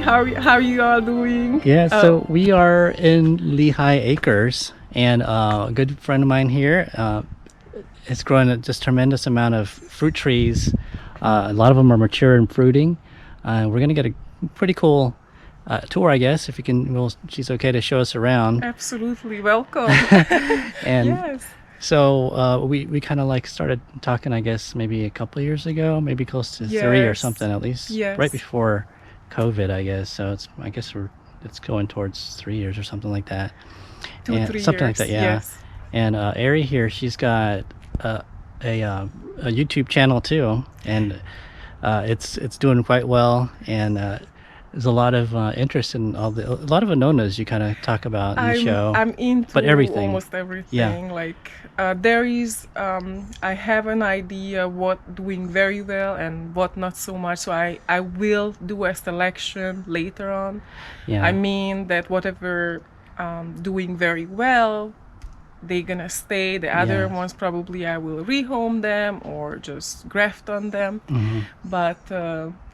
how you all doing? Yeah, so we are in Lehigh Acres, and a good friend of mine here is growing just tremendous amount of fruit trees. A lot of them are mature and fruiting. We're gonna get a pretty cool tour, I guess, if you can. Well, she's okay to show us around. Absolutely, welcome. And Yes. so we kind of like started talking, I guess, maybe a couple of years ago, maybe close to 3 or Yes. something, at least. Yes. Right before COVID, I guess. So I guess it's going towards 3 years or something like that. 2-3 something years. like that, yeah. Yes. And Ari here, she's got a YouTube channel too, and it's doing quite well. And there's a lot of interest in a lot of Anonas you kind of talk about in the show. I'm into but everything. almost everything. Yeah. Like there is, I have an idea what doing very well and what not so much. So I will do a selection later on. Yeah. I mean that whatever doing very well, they're gonna stay. The other Yes. ones probably I will rehome them or just graft on them. But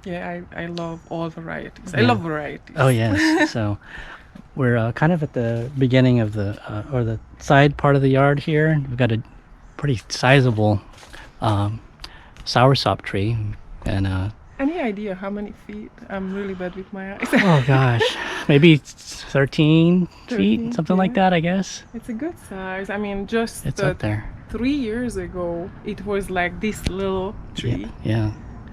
yeah, I love all varieties. I Yeah. love varieties. Oh yes. So we're kind of at the beginning of the or the side part of the yard here. We've got a pretty sizable soursop tree, and Any idea how many feet? I'm really bad with my eyes. oh gosh, maybe 13 13, feet, something like yeah. that, I guess. It's a good size. I mean, just It's up there. 3 years ago, it was like this little tree. Yeah.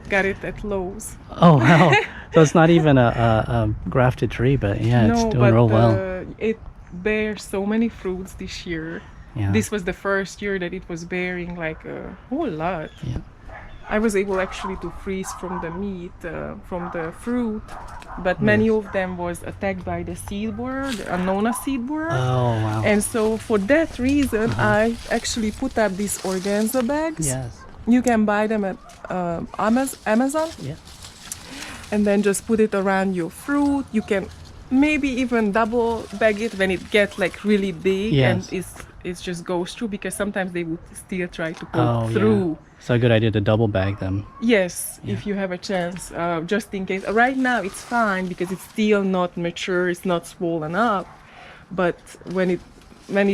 Got it at Lowe's. Oh wow. So it's not even a grafted tree, but yeah, it's No, doing but real well. it bears so many fruits this year. Yeah. This was the first year that it was bearing like a whole lot. Yeah. I was able actually to freeze from the meat, from the fruit, but many of them was attacked by the seed borer, the Anonas seed borer. Oh wow. And so for that reason, I actually put up these organza bags. Yes. You can buy them at Amazon, Yeah. and then just put it around your fruit. You can maybe even double bag it when it gets like really big Yes. and it just goes through, because sometimes they would still try to go Oh through. yeah. So a good idea to double bag them. Yes, if you have a chance, just in case. Right now it's fine because it's still not mature, it's not swollen up. But when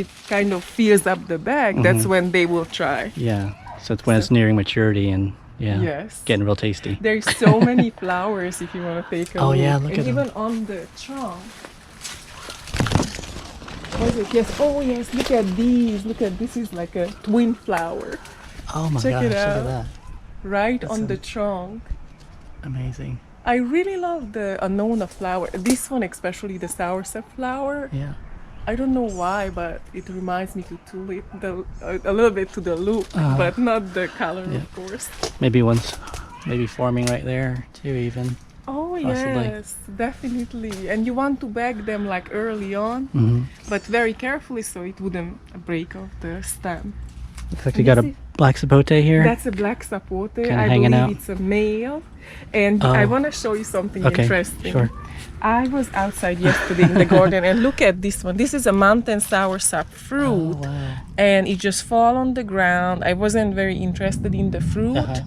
it kind of fills up the bag, that's when they will try. Yeah. So it's when it's nearing maturity and Yes. getting real tasty. There's so many flowers if you want to take a Oh, look. yeah, look and at them. even on the trunk. Was it? Yes. Oh yes. Look at these. Look at this. Is like a twin flower. Oh my Check gosh, it look at out. that. Right That's on the trunk. Amazing. I really love the Annona flower. This one, especially the Soursop flower. Yeah. I don't know why, but it reminds me to tulip, a little bit to the look, but not the color, Yeah. of course. Maybe one's maybe forming right there too, even. Oh Possibly. yes, definitely. And you want to bag them like early on, Mm-hmm. but very carefully so it wouldn't break off the stem. Looks like you got a black sapote here. That's a black sapote. Kinda I hanging believe out. it's a male. And I Oh. want to show you something Okay, interesting. sure. I was outside yesterday in the garden and look at this one. This is a mountain soursop fruit. Oh, wow. And it just fall on the ground. I wasn't very interested in the fruit. Uh-huh.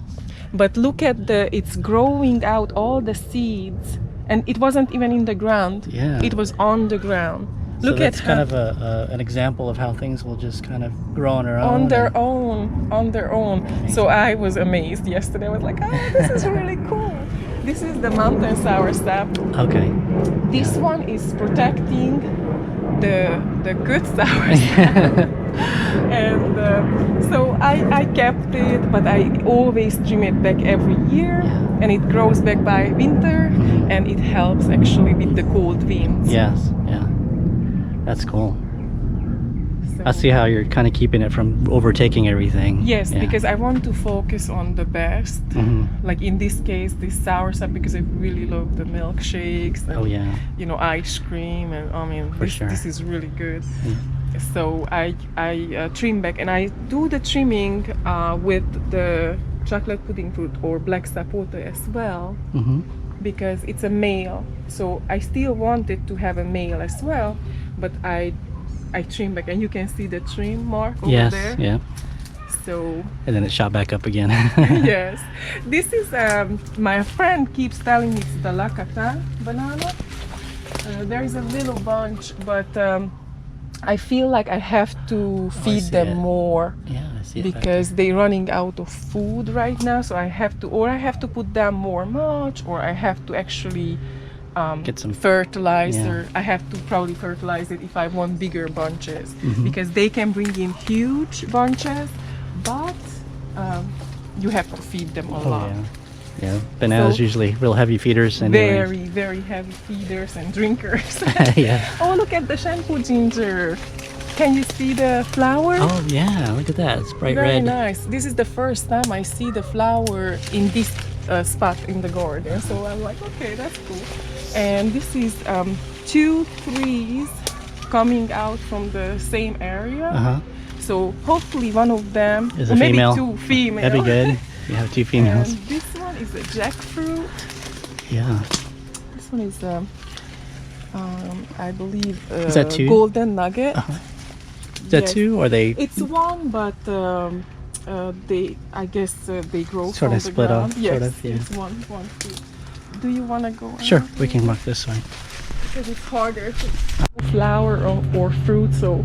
But look at it's growing out all the seeds. And it wasn't even in the ground. Yeah. It was on the ground. So Look at that's how kind of an example of how things will just kind of grow on their own. on their own. So I was amazed yesterday. I was like, oh, this is really cool. This is the mountain soursop. Okay. This one is protecting the good soursop. And so I kept it, but I always trim it back every year. Yeah. And it grows back by winter, and it helps actually with the cold winds. Yes. Yeah. That's cool. So- I see how you're kind of keeping it from overtaking everything. Yes, Yeah. because I want to focus on the best. Mhm. Like in this case, this soursop, because I really love the milkshakes and Oh yeah. ice cream, and I mean For sure. this is really good. So I trim back, and I do the trimming with the chocolate pudding fruit or black sapote as well, Mm-hmm. because it's a male. So I still wanted to have a male as well, but I trim back, and you can see the trim mark over Yes. there. Yeah. So And then it shot back up again. yes, this is my friend keeps telling me it's the Lakata banana. There is a little bunch, but I feel like I have to feed see them it. more Yeah, I see it back because they're running out of food right now. So I have to, or I have to put down more mulch, or I have to actually Get some fertilizer. yeah. I have to probably fertilize it if I want bigger bunches Mm-hmm. because they can bring in huge bunches, but you have to feed them a Oh, lot. yeah. Yeah, bananas So- usually real heavy feeders anyway. Very, very heavy feeders and drinkers. Yeah. Oh, look at the shampoo ginger. Can you see the flower? Oh yeah, look at that. It's bright Very red. nice. This is the first time I see the flower in this spot in the garden. So I'm like, okay, that's cool. And this is 2 trees coming out from the same area. Uh-huh. So hopefully one of them, Is or a maybe female. 2 female. That'd be good. You have 2 females. And this one is a jackfruit. Yeah. This one is, I believe, Is that 2? golden nugget. Is that Yes. 2 or they It's one, but they, I guess, they grow Sort from of the split ground. off, Yes, sort of, yeah. it's one, two. Do you want to go? Sure, out? we can walk this way. Because it's harder to flower or fruit, so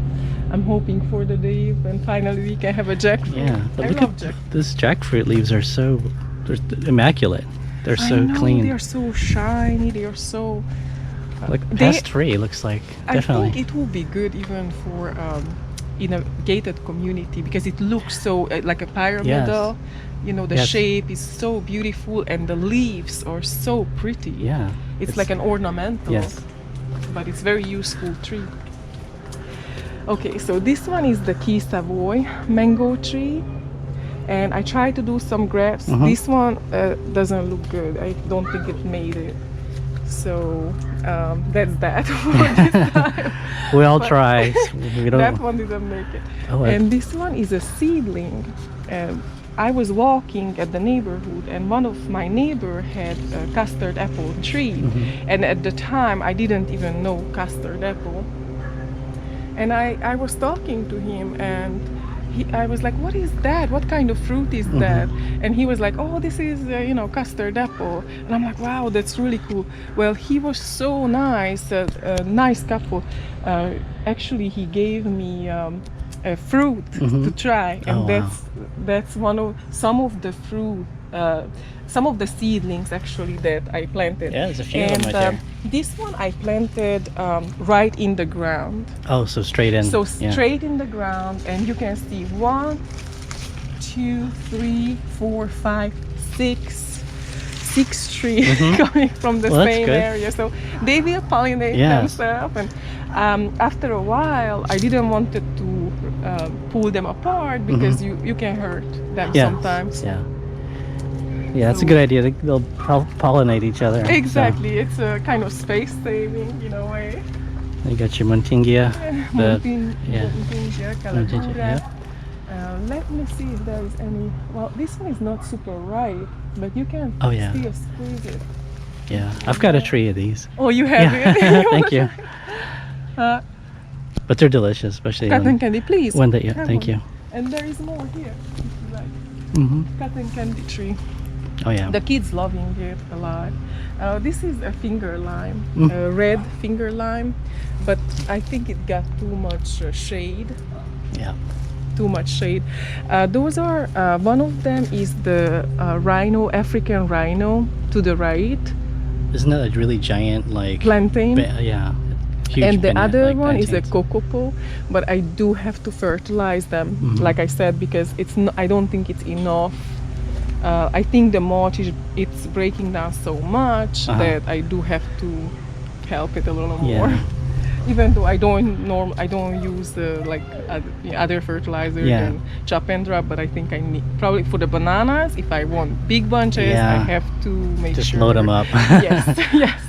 I'm hoping for the day when finally we can have a jackfruit. Yeah, but I look love at jackfruit. this jackfruit leaves are so they're immaculate. They're so I know, clean. They are so shiny. They are so. Like they- past 3 looks like I definitely. think it will be good even for in a gated community because it looks so like a pyramidal. You know, the Yes. shape is so beautiful and the leaves are so pretty. Yeah. It's like an ornamental, Yes. but it's very useful tree. Okay, so this one is the Key Savoy mango tree. And I tried to do some grafts. Mhm. This one doesn't look good. I don't think it made it. So that's that for this time. We all But try. We don't. That one didn't make it. Oh, And this one is a seedling. I was walking at the neighborhood and one of my neighbor had a custard apple tree. Mm-hmm. And at the time I didn't even know custard apple. And I was talking to him and I was like, what is that? What kind of fruit is that? And he was like, oh, this is, custard apple. And I'm like, wow, that's really cool. Well, he was so nice, a nice couple. Actually, he gave me a fruit to try. And Oh, wow. that's some of the fruit, some of the seedlings actually that I planted. Yeah, there's a few of them And right there. this one I planted right in the ground. Oh, so straight in. So yeah. straight in the ground, and you can see 1, 2, 3, 4, 5, 6 trees coming from the Well, that's same good. area. So they will pollinate Yes. themselves. And after a while, I didn't want to pull them apart because you can hurt them Yeah. sometimes. Yeah. Yeah, that's a good idea. They'll pollinate each other. so. Exactly, it's a kind of space saving in a way. You got your Montingia. The, yeah. Moringa, Moringa, yeah. Let me see if there is any. Well, this one is not super ripe, but you can Oh, yeah. still squeeze it. Yeah, I've got a tree of these. Oh, you have Yeah. it. Thank you. Uh, But they're delicious, especially cotton candy, please. when they. Yeah, Have thank one. you. And there is more here. If you like. Hmm. Cotton candy tree. Oh yeah. The kids loving it a lot. This is a finger lime, Mm. a red finger lime, but I think it got too much shade. Yeah. Too much shade. Those are one of them is the rhino, African rhino to the right, Isn't that a really giant like? plantain. Yeah. Huge And the banana, other like one is a plantains. cocopo, but I do have to fertilize them, like I said, because I don't think it's enough. I think the mulch it's breaking down so much that I do have to help it a little more. Yeah. Even though I don't use other fertilizer Yeah. than chop and drop, but I think I need probably for the bananas. If I want big bunches, Yeah. I have to make Just sure. load them up. Yes, yes.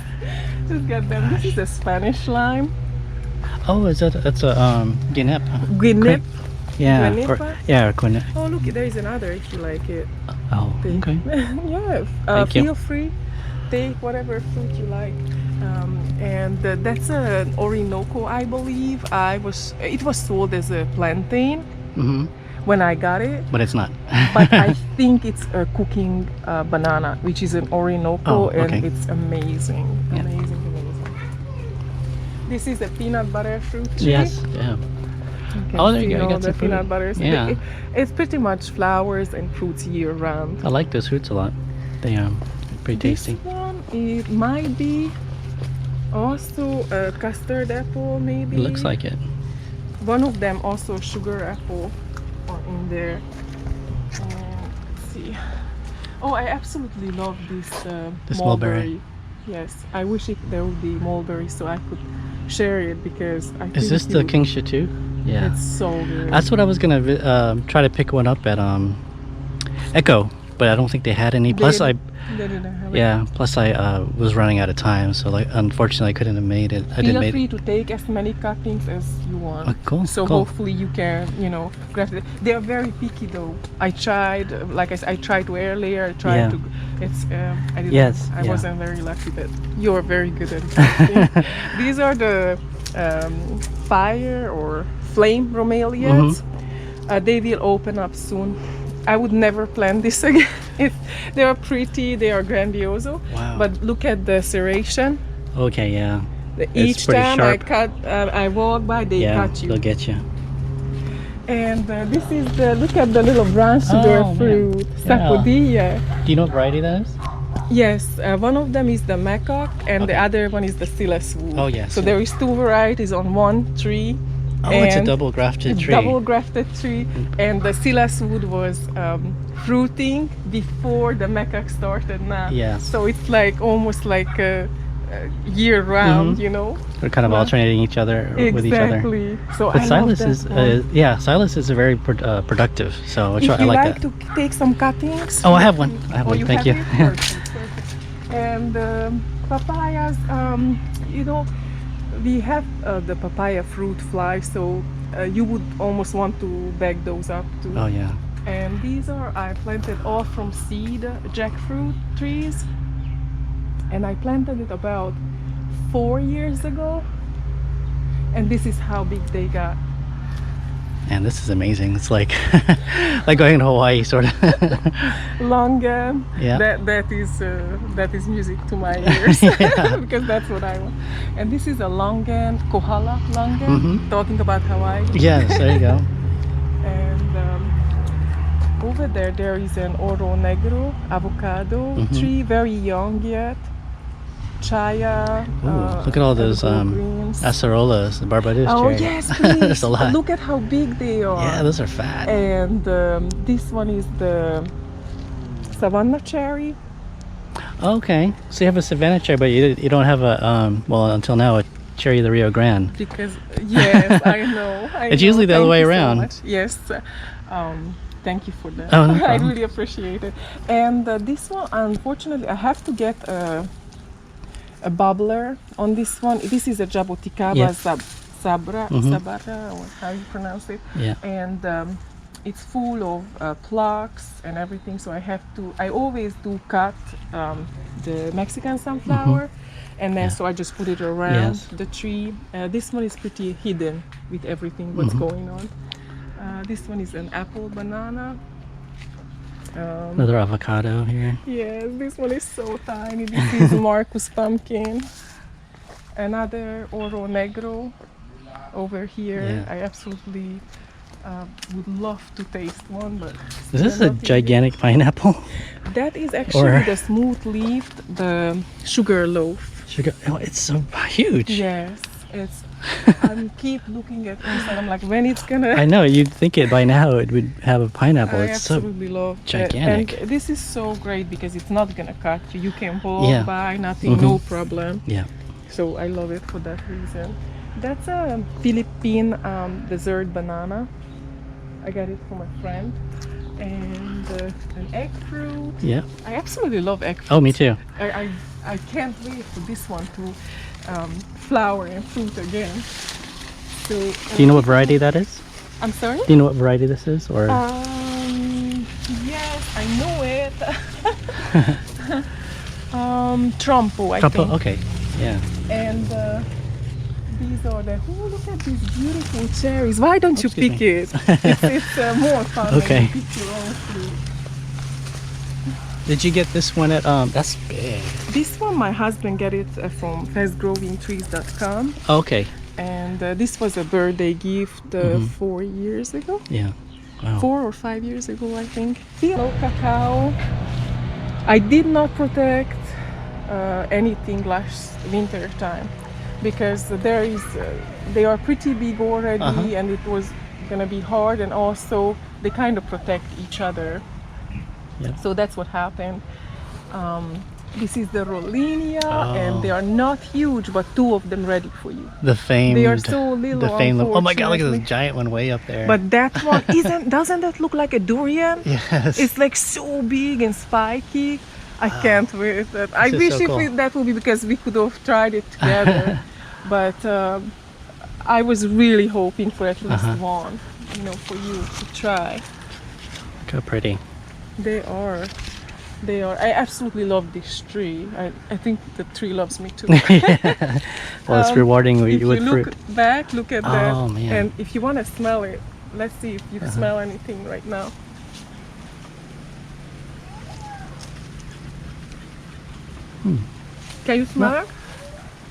Just get them. This is a Spanish lime. Oh, that's a guinep. Guinep. Yeah. Guinepa? Or guinep. Oh, look, there is another if you like it. Oh, okay. Yeah, Thank you. feel free. Take whatever fruit you like. And that's an Orinoco, I believe. It was sold as a plantain, Mm-hmm. when I got it. But it's not. But I think it's a cooking banana, which is an Orinoco, Oh, okay. and it's amazing, Yeah. amazing. This is a peanut butter fruit tree. Yes, yeah. You can Oh, there you see go. You all got the some fruit. peanut butters. Yeah. It's pretty much flowers and fruits year round. I like those fruits a lot. They pretty tasty. This one, it might be also a custard apple, maybe. It looks like it. One of them also sugar apple are in there. Let's see. Oh, I absolutely love this mulberry. Yes, I wish there would be mulberry so I could share it because I think Is this the King Chateau? Yeah. It's so good. That's what I was gonna try to pick one up at Echo, but I don't think they had any. Plus, They didn't have it. yeah. Plus, I was running out of time, so like unfortunately, I couldn't have made it. I didn't Feel make free to take as many cuttings as you want. Oh, cool. So cool. hopefully you can, graft it. They are very picky though. I tried, like I said, I tried earlier. I tried Yeah. to. It's. I didn't. Yes, I yeah. wasn't very lucky, but you are very good at it. These are the fire or flame bromeliads. Mm-hmm. They will open up soon. I would never plant this again. They are pretty. They are grandioso. Wow. But look at the serration. Okay, yeah. Each pretty time sharp. I walk by, they Yeah, cut you. they'll get you. And this is look at the little brown sugar Oh, man. fruit, Yeah. Sapote. Do you know what variety that is? Yes, one of them is the macaque and the Okay. other one is the silas wood. Oh, yes. So there is two varieties on one tree. Oh, it's a and double grafted tree. Double grafted tree, and the silas wood was fruiting before the macaque started now. Yes. So it's like almost like year round, Mhm. They're kind of Yeah. alternating each other with each other. Exactly. So But I Silas love is, that one. yeah, Silas is a very productive. So If I you like like that. to take some cuttings. Oh, I have one. I have Oh, one. you Thank have you. it? Perfect, perfect. And papayas, we have the papaya fruit fly, so you would almost want to bag those up too. Oh yeah. And these are, I planted all from seed jackfruit trees. And I planted it about 4 years ago. And this is how big they got. And this is amazing. It's like like going to Hawaii, sort of. Longan. Yeah. That is music to my ears. Yeah. Because that's what I want. And this is a longan, kohala longan, Mhm. talking about Hawaii. Yes, there you go. And over there is an oro negro avocado Mhm. tree, very young yet. Chaya. Ooh, look at all those greens. acerolas, the Barbados Oh cherry. yes, please. There's a lot. Look at how big they are. Yeah, those are fat. And this one is the Savannah cherry. Okay, so you have a Savannah cherry, but you don't have a well until now a cherry of the Rio Grande. Because yes, I know. It's usually the other Thank way you so around. much. Yes. Thank you for that. Oh, no I problem. really appreciate it. And this one, unfortunately, I have to get a bubbler on this one. This is a jaboticaba Yeah. sabra, Mhm. sabara, or how you pronounce it. Yeah. And it's full of plugs and everything. So I always do cut the Mexican sunflower. And then Yeah. so I just put it around Yes. the tree. This one is pretty hidden with everything what's going on. This one is an apple banana. Another avocado here. Yes, this one is so tiny. This is Marcus pumpkin. Another oro negro over here. Yeah. I absolutely would love to taste one, but Is this they're a not easy. gigantic pineapple? That is actually Or- the smooth-leaved, the sugar loaf. Sugar. Oh, it's so huge. Yes, it's. I keep looking at things and I'm like, when it's gonna. I know. You'd think it by now it would have a pineapple. I It's so absolutely love that. gigantic. And this is so great because it's not gonna cut you. You can walk Yeah. by, nothing, Mhm. no problem. yeah. So I love it for that reason. That's a Philippine dessert banana. I got it from a friend. And an egg fruit. Yeah. I absolutely love egg fruit. Oh, me too. I can't wait for this one to flower and fruit again. So, Do you know what variety that is? I'm sorry? Do you know what variety this is? Or Yes, I know it. Trompo, I Trumpo? think. Okay. Yeah. And These are the, oh, look at these beautiful cherries. Why don't you Excuse pick me. it? It's more fun Okay. when you pick your own fruit. Did you get this one at that's big. This one, my husband got it from fastgrowingtrees.com. Okay. And this was a birthday gift 4 years ago. Yeah. Wow. 4 or 5 years ago, I think. Hello, cacao. I did not protect anything last winter time because there is they are pretty big already, and it was gonna be hard, and also they kind of protect each other. Yep. So that's what happened. This is the Rolinia, Oh. and they are not huge, but 2 of them ready for you. The famed. They are so little. The famed. Oh my God! Look at unfortunately. this giant one way up there. But that one doesn't that look like a durian? yes. It's like so big and spiky. I can't wait. I is wish so cool. that would be because we could have tried it together. But I was really hoping for at least one, for you to try. Look how pretty. They are. I absolutely love this tree. I think the tree loves me too. Well, it's rewarding If you with fruit. look back, look at that. Oh, man. And if you want to smell it, let's see if you smell anything right now. Can you smell it?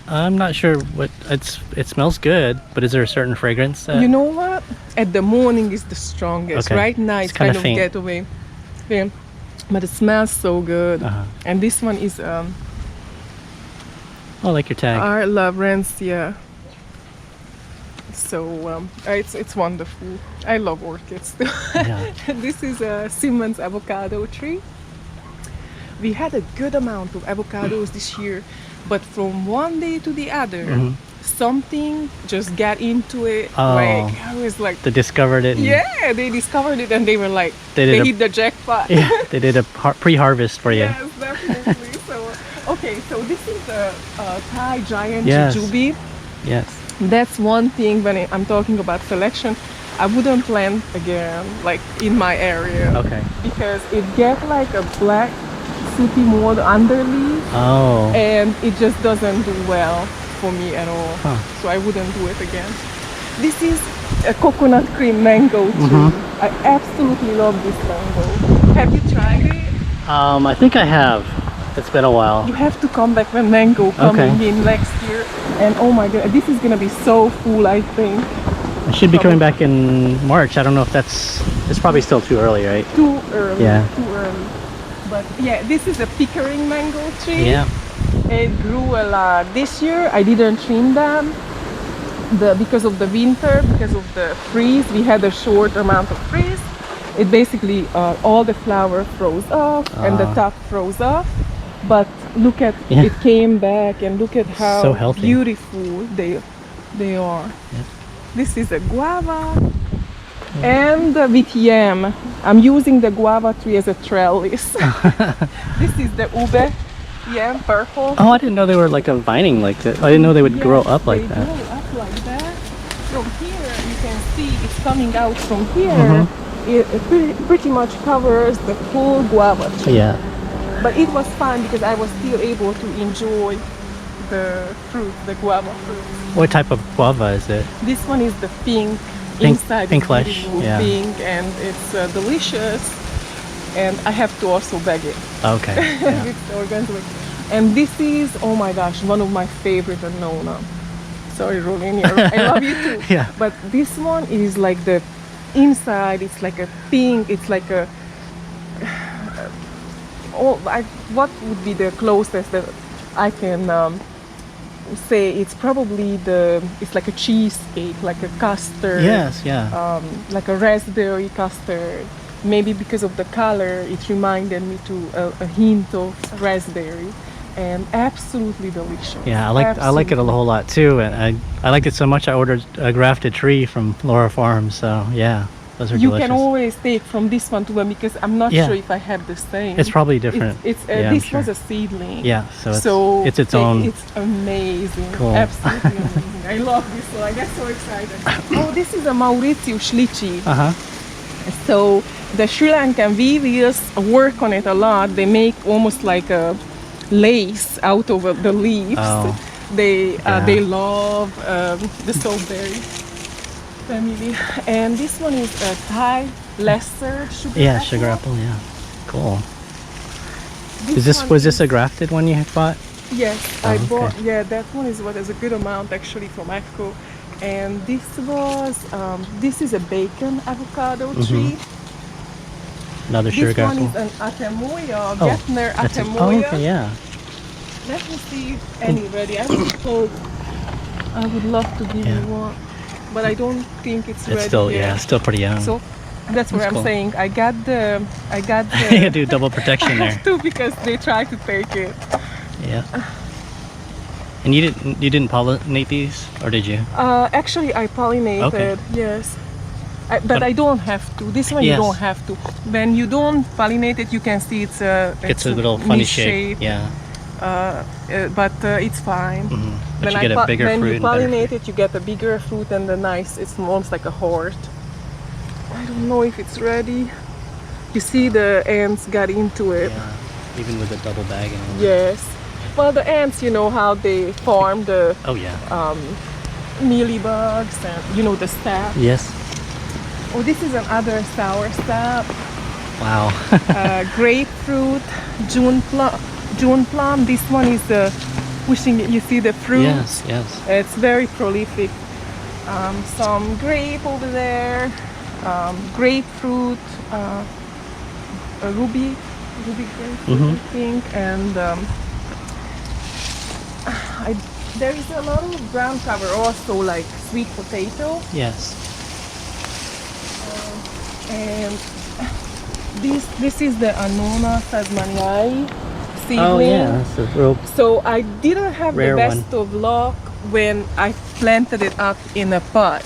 I'm not sure what it smells good, but is there a certain fragrance? You know what? At the morning is the strongest. Okay. Right now it's kinda kind of faint. getaway. Yeah. But it smells so good. And this one is Oh, I like your tag. our Laverencia. So it's wonderful. I love orchids too. Yeah. This is a Simmons avocado tree. We had a good amount of avocados this year, but from one day to the other, something just got into it. Oh. Like I was like, They discovered it. And yeah, they discovered it and they were like, They they did a- hit the jackpot. Yeah, they did a pre-harvest for you. Yes, definitely. So, okay, so this is the Thai giant Yes. jujube. Yes. That's one thing when I'm talking about selection, I wouldn't plant again, like in my area, Okay. because it gets like a black sooty mold underleaf, Oh. and it just doesn't do well for me at all. Huh. So I wouldn't do it again. This is a coconut cream mango tree. I absolutely love this mango. Have you tried it? I think I have. It's been a while. You have to come back when mango coming in next year. And oh my god, this is gonna be so full, I think. I should be coming back in March. I don't know if it's probably still too early, right? Too early. Yeah. Too early. But yeah, this is a Pickering mango tree. Yeah. It grew a lot. This year I didn't trim them because of the winter, because of the freeze. We had a short amount of freeze. It basically all the flower froze off and the top froze off. But look at it came back, and look at how So healthy. beautiful they are. This is a guava and a VTM. I'm using the guava tree as a trellis. This is the ube, yeah, purple. Oh, I didn't know they were like a vining like that. I didn't know they would grow Yes, up like they that. grow up like that. From here, you can see it's coming out from here. It pretty much covers the full guava tree. Yeah. But it was fun because I was still able to enjoy the fruit, the guava fruit. What type of guava is it? This one is the pink. Pink- Inside pink is flesh, beautiful yeah. pink, and it's delicious. And I have to also bag it. Okay. Yeah. With the organic. And this is, oh my gosh, one of my favorite Annona. Sorry, Rolinia, I love you too. Yeah. But this one is like the inside, it's like a pink, it's like a what would be the closest that I can say? It's probably it's like a cheesecake, like a custard. Yes. Yeah. Like a raspberry custard. Maybe because of the color, it reminded me to a hint of raspberry, and absolutely delicious. Yeah, I like it a Absolutely. whole lot too, and I liked it so much I ordered a grafted tree from Laura Farms. So yeah, those are You delicious. can always take from this one to one because I'm not Yeah. sure if I have the same. It's probably different. Yeah, I'm This sure. was a seedling. Yeah, so it's its own. It's amazing. Cool. Absolutely amazing. I love this one. I get so excited. Oh, this is a Mauritius lychee. Uh huh. So the Sri Lankan weavers work on it a lot. They make almost like a lace out of the leaves. Oh. They love the saltberry family. And this one is a Thai lesser sugar Yeah, apple. sugar apple. Yeah, cool. One Was this a grafted one you had bought? Yes, Oh, I okay. bought. Yeah, that one is what is a good amount actually from Echo. And this was this is a bacon avocado tree. Another sugar This one apple. is an atemoya, Oh, Vietnam that's it. atemoya. Oh, okay, yeah. Let me see if any ready. I was told I would love to give Yeah. you one, but I don't think it's ready It's still, yet. yeah, still pretty young. So that's what That's I'm cool. saying. I got the You do double protection there. too because they tried to take it. Yeah. And you didn't pollinate these, or did you? Actually, I pollinated. Okay. Yes. But I don't have to. This one Yes. you don't have to. When you don't pollinate it, you can see it's a Little funny misshape. shape. Yeah. But it's fine. But you get a bigger when fruit you and better pollinate it, you get a bigger fruit and a nice. It's almost like a heart. I don't know if it's ready. You see the ants got into it. Yeah. Even with the double bagging. Yes. Well, the ants, you know how they form the Oh yeah. mealybugs and you know the sap. Yes. Oh, this is another soursop. Wow. Grapefruit, June plum. This one is pushing. You see the fruit. Yes. Yes. It's very prolific. Some grape over there. Grapefruit. A ruby grapefruit, I think, and there is a lot of ground cover also, like sweet potato. Yes. And this is the Anonas salzmanni seedling. Oh yeah. That's a real. So I didn't have Rare the best of luck when I planted it up in a pot.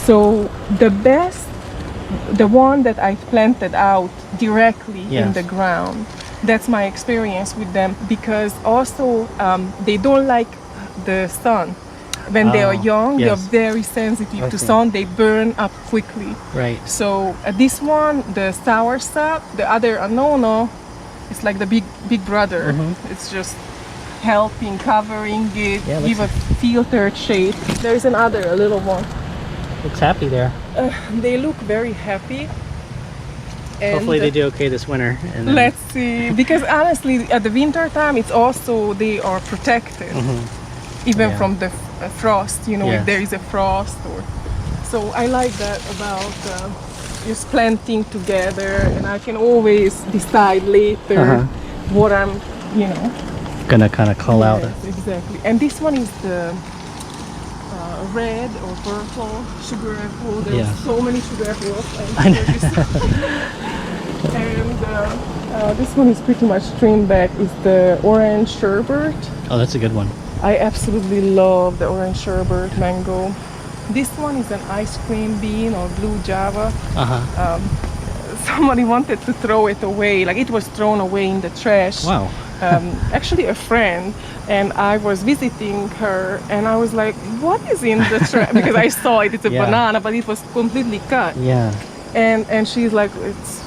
So the one that I planted out directly in Yes. the ground. That's my experience with them, because also they don't like the sun. When they are young, they are yes. very sensitive I to see. sun. They burn up quickly. Right. So this one, the soursop, the other Anono, it's like the big brother. It's just helping, covering it, Yeah, give a looks- filtered shade. There is another, a little one. Looks happy there. They look very happy. And Hopefully they do okay this winter. And then, let's see, because honestly, at the winter time, it's also they are protected, even Yeah. from the frost. You know, Yes. if there is a frost, or so I like that about just planting together, and I can always decide later what I'm, you know. gonna kind of call out. Yes, exactly. And this one is the red or purple sugar apple. There's Yeah. so many sugar apples. I know. And this one is pretty much trimmed back. Is the orange sherbet. Oh, that's a good one. I absolutely love the orange sherbet mango. This one is an ice cream bean or blue java. Somebody wanted to throw it away, like it was thrown away in the trash. Wow. Actually a friend, and I was visiting her, and I was like, what is in the trash? Because I saw it, it's a Yeah. banana, but it was completely cut. Yeah. And she's like, it's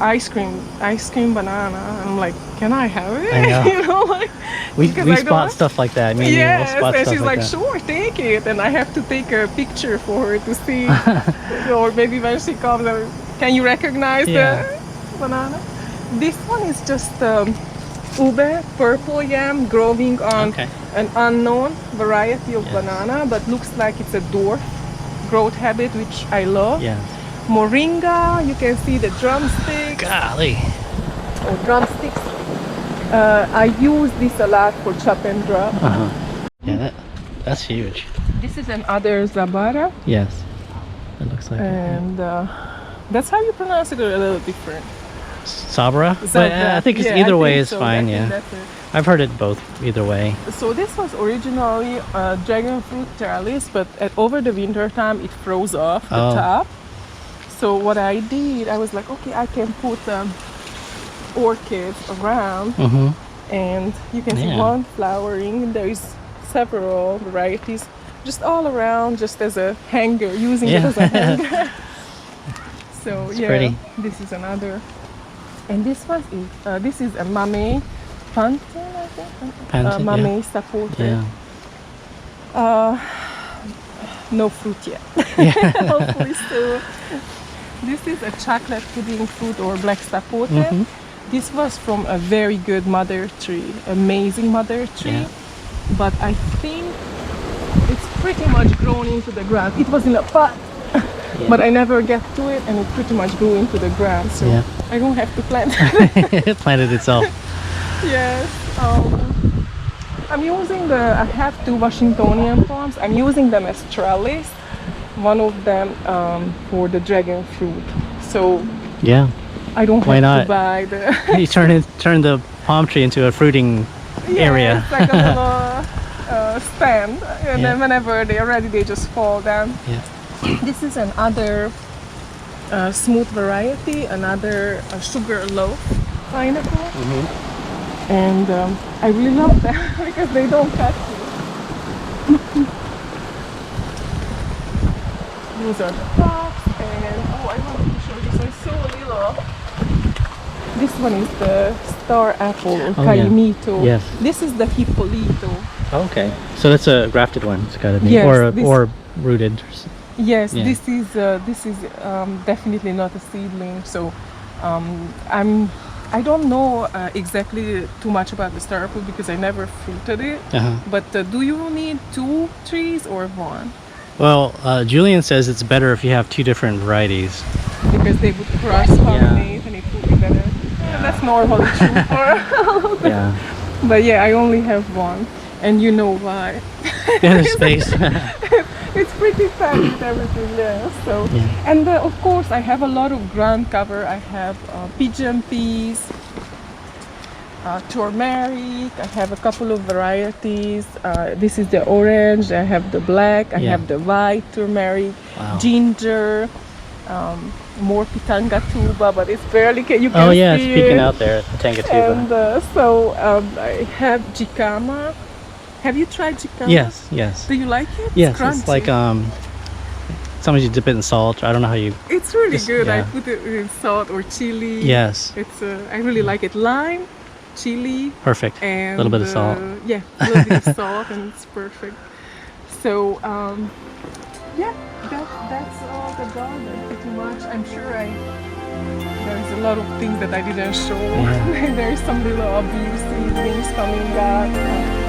ice cream banana. And I'm like, can I have it? I know. You know, like, We because I don't spot want- stuff like that. I mean, Yes, we'll spot and stuff she's like, that. sure, take it. And I have to take a picture for her to see. Or maybe when she comes, can you recognize Yeah. the banana? This one is just ube, purple yam, growing on Okay. an unknown variety of Yes. banana, but looks like it's a dwarf growth habit, which I love. Yeah. Moringa, you can see the drumsticks. Golly. Or drumsticks. I use this a lot for chop and drop. Yeah, that's huge. This is another zabara, Yes. It looks like it. and that's how you pronounce it, or a little different. Sabra? But Zabra. I think it's Yeah, either I way think is so. fine, I think yeah. that's it. I've heard it both, either way. So this was originally a dragon fruit trellis, but over the winter time it froze off the Oh. top. So what I did, I was like, okay, I can put orchids around, and you can see Yeah. one flowering. There is several varieties just all around, just as a hanger, using it Yeah. as a hanger. So It's yeah, pretty. this is another, and this one is this is a mame plantain, I think. Pansy, Mame, Sapote. yeah. No fruit yet. Yeah. Hopefully soon. This is a chocolate pudding fruit or black sapote. Mhm. This was from a very good mother tree, amazing mother tree. Yeah. But I think it's pretty much grown into the ground. It was in a pot, but I never get to it, and it pretty much grew into the ground. So Yeah. I don't have to plant. It planted itself. Yes. I'm using I have two Washingtonian palms. I'm using them as trellis. One of them for the dragon fruit. So Yeah. I don't Why have not? to buy the You turn the palm tree into a fruiting area. It's like a little stand, and Yeah. then whenever they're ready, they just fall down. Yeah. This is another smooth variety, another sugar loaf pineapple, and I really love them because they don't cut you. Those are the tops, and I wanted to show you this one so little. This one is the star apple or Oh, yeah. caimito. Yes. This is the hippolito. Okay. So that's a grafted one. It's got to be, Yes, or rooted. Yes, Yeah. this is definitely not a seedling. So I don't know exactly too much about the star apple because I never fruited it. Uh-huh. But do you need 2 trees or 1? Well, Julian says it's better if you have 2 different varieties. Because they would cross pollinate and it would be better. And that's normally true for all of them. Yeah. But yeah, I only have 1, and you know why. In the space. It's pretty fun with everything there. So, Yeah. and of course, I have a lot of ground cover. I have pigeon peas, turmeric. I have a couple of varieties. This is the orange. I have the black. I Yeah. have the white turmeric, Wow. ginger. More pitanga tuba, but it's barely you can Oh yeah, see it's peeking it. out there, Tangatuba. And I have jicama. Have you tried jicama? Yes, yes. Do you like it? Yes, crunchy. it's like sometimes you dip it in salt. I don't know how you. It's really Just- good. I yeah. put it in salt or chili. Yes, It's I really like it. Lime, chili, perfect. and A little bit of salt. Yeah, a little bit of salt, and it's perfect. So yeah, that's all the garden pretty much. I'm sure there's a lot of things that I didn't show. Yeah. There's some little abuse things coming up.